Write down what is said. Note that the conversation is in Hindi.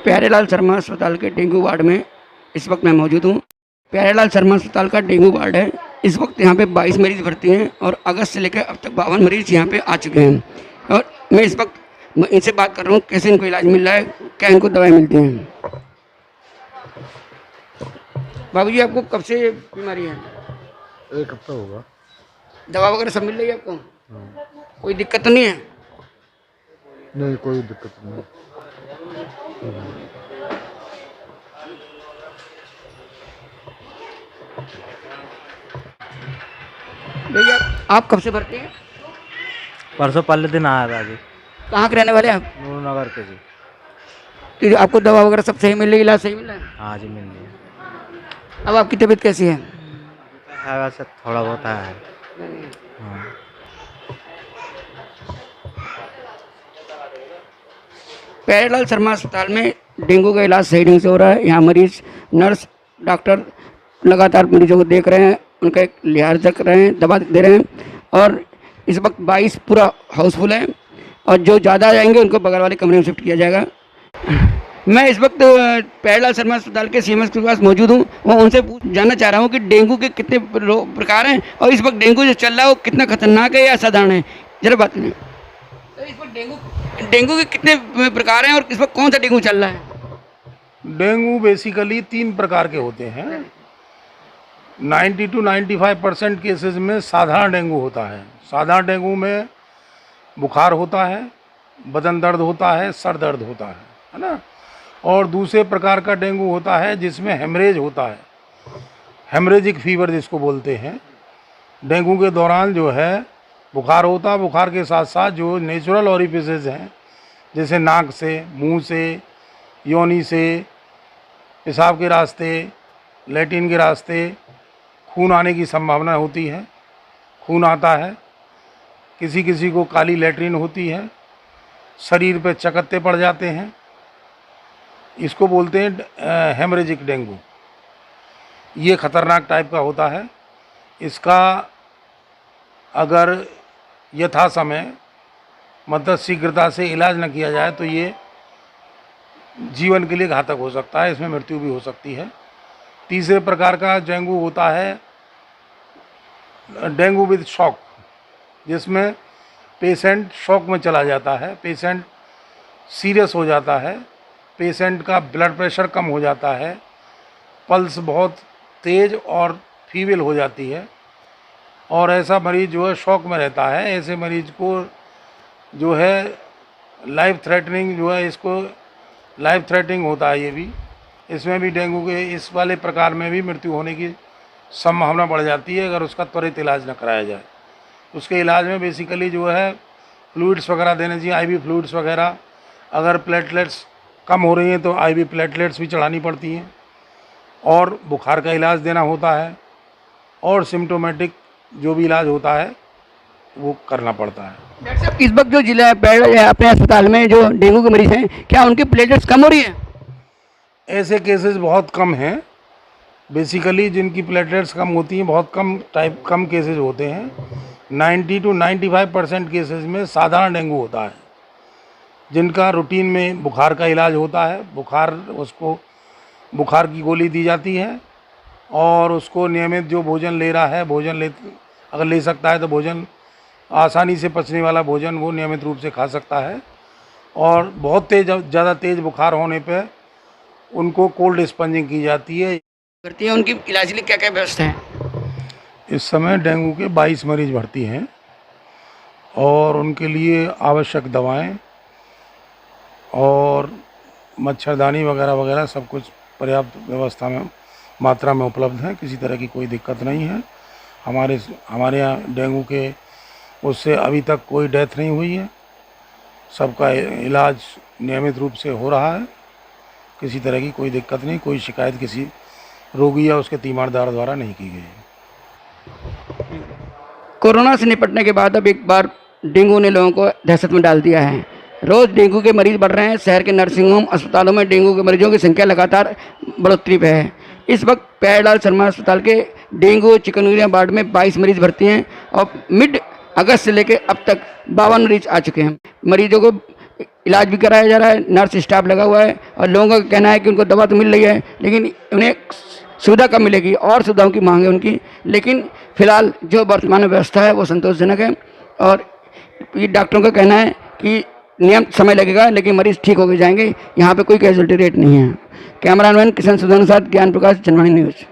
प्यारेलाल शर्मा अस्पताल के डेंगू वार्ड में इस वक्त मैं मौजूद हूँ। प्यारेलाल शर्मा अस्पताल का डेंगू वार्ड है। इस वक्त यहाँ पे 22 मरीज भर्ती हैं और अगस्त से लेकर अब तक 52 मरीज यहाँ पे आ चुके हैं। और मैं इस वक्त इनसे बात कर रहा हूँ कैसे इनको इलाज मिल रहा है, क्या इनको दवाई मिलती हैं। बाबूजी, आपको कब से बीमारी है? एक हफ्ता होगा। दवा वगैरह सब मिल रही है आपको? कोई दिक्कत तो नहीं है? नहीं, कोई दिक्कत नहीं। भैया, आप कब से भर्ती हैं? परसों पहले दिन आया था जी। कहाँ के रहने वाले हैं आप? नूरनगर के जी। तो आपको दवा वगैरह सब सही मिल रही है, इलाज सही मिल रहा है? हाँ जी, मिल रही है। अब आपकी तबीयत कैसी है? वैसे थोड़ा बहुत है। हाँ। प्यारेलाल शर्मा अस्पताल में डेंगू का इलाज सही ढंग से हो रहा है। यहाँ मरीज, नर्स, डॉक्टर लगातार मरीजों को देख रहे हैं, उनका एक लिहाज रख रहे हैं, दवा दे रहे हैं। और इस वक्त 22 पूरा हाउसफुल है और जो ज़्यादा आ जाएंगे उनको बगल वाले कमरे में शिफ्ट किया जाएगा। मैं इस वक्त प्यारेलाल शर्मा अस्पताल के सीएमएस के पास मौजूद हूँ। वो उनसे जानना चाह रहा हूँ कि डेंगू के कितने प्रकार हैं और इस वक्त डेंगू जो चल रहा है वो कितना खतरनाक है या असाधारण है, जरा बात करें। तो इस वक्त डेंगू के कितने प्रकार हैं और इस वक्त कौन सा डेंगू चल रहा है? डेंगू बेसिकली 3 प्रकार के होते हैं। 90 to 95% केसेस में साधारण डेंगू होता है। साधारण डेंगू में बुखार होता है, बदन दर्द होता है, सर दर्द होता है ना। और दूसरे प्रकार का डेंगू होता है जिसमें हेमरेज होता है, हेमरेजिक फीवर जिसको बोलते हैं। डेंगू के दौरान जो है बुखार होता है, बुखार के साथ साथ जो नेचुरल ओरिफिसेस हैं जैसे नाक से, मुंह से, योनि से, पेशाब के रास्ते, लैट्रिन के रास्ते खून आने की संभावना होती है। खून आता है, किसी किसी को काली लैट्रिन होती है, शरीर पे चकत्ते पड़ जाते हैं। इसको बोलते हैं हेमरेजिक डेंगू। ये ख़तरनाक टाइप का होता है। इसका अगर यथा समय मतलब शीघ्रता से इलाज न किया जाए तो ये जीवन के लिए घातक हो सकता है, इसमें मृत्यु भी हो सकती है। तीसरे प्रकार का डेंगू होता है डेंगू विद शॉक, जिसमें पेशेंट शॉक में चला जाता है, पेशेंट सीरियस हो जाता है, पेशेंट का ब्लड प्रेशर कम हो जाता है, पल्स बहुत तेज़ और फीबल हो जाती है और ऐसा मरीज़ जो है शॉक में रहता है। ऐसे मरीज़ को जो है लाइफ थ्रेटनिंग जो है, इसको लाइफ थ्रेटनिंग होता है। ये भी इसमें भी डेंगू के इस वाले प्रकार में भी मृत्यु होने की संभावना बढ़ जाती है अगर उसका त्वरित इलाज न कराया जाए। उसके इलाज में बेसिकली जो है फ्लूइड्स वगैरह देने चाहिए, आईवी फ्लूइड्स वगैरह। अगर प्लेटलेट्स कम हो रही हैं तो आईवी प्लेटलेट्स भी चढ़ानी पड़ती हैं और बुखार का इलाज देना होता है और सिम्टोमेटिक जो भी इलाज होता है वो करना पड़ता है। डॉक्टर साहब, इस वक्त जो जिला अपने अस्पताल में जो डेंगू के मरीज हैं, क्या उनकी प्लेटलेट्स कम हो रही है? ऐसे केसेस बहुत कम हैं। बेसिकली जिनकी प्लेटलेट्स कम होती हैं बहुत कम केसेस होते हैं। 90 to 95% केसेस में साधारण डेंगू होता है जिनका रूटीन में बुखार का इलाज होता है। उसको बुखार की गोली दी जाती है और उसको नियमित जो भोजन ले रहा है, अगर ले सकता है तो भोजन आसानी से पचने वाला भोजन वो नियमित रूप से खा सकता है। और बहुत ज़्यादा तेज़ बुखार होने पे उनको कोल्ड स्पंजिंग की जाती है। करती है उनकी इलाज के लिए क्या क्या व्यवस्था है? इस समय डेंगू के 22 मरीज भर्ती हैं और उनके लिए आवश्यक दवाएं और मच्छरदानी वगैरह वगैरह सब कुछ पर्याप्त व्यवस्था में मात्रा में उपलब्ध है। किसी तरह की कोई दिक्कत नहीं है। हमारे यहाँ डेंगू के उससे अभी तक कोई डेथ नहीं हुई है। सबका इलाज नियमित रूप से हो रहा है। किसी तरह की कोई दिक्कत नहीं, कोई शिकायत किसी रोगी या उसके तीमारदार द्वारा नहीं की गई है। कोरोना से निपटने के बाद अब एक बार डेंगू ने लोगों को दहशत में डाल दिया है। रोज़ डेंगू के मरीज बढ़ रहे हैं। शहर के नर्सिंग होम अस्पतालों में डेंगू के मरीजों की संख्या लगातार बढ़ोतरी पे है। इस वक्त प्यारेलाल शर्मा अस्पताल के डेंगू चिकनगुनिया वार्ड में 22 मरीज भर्ती हैं और मिड अगस्त से लेकर अब तक 52 मरीज आ चुके हैं। मरीजों को इलाज भी कराया जा रहा है, नर्स स्टाफ लगा हुआ है और लोगों का कहना है कि उनको दवा तो मिल रही है लेकिन उन्हें सुविधा कम मिलेगी और सुविधाओं की मांग है उनकी। लेकिन फिलहाल जो वर्तमान व्यवस्था है वो संतोषजनक है और ये डॉक्टरों का कहना है कि नियम समय लगेगा लेकिन मरीज ठीक होकर जाएंगे। यहाँ पे कोई कैजुअलिटी रेट नहीं है। कैमरामैन किशन सुधन के साथ ज्ञान प्रकाश, जनवाणी न्यूज़।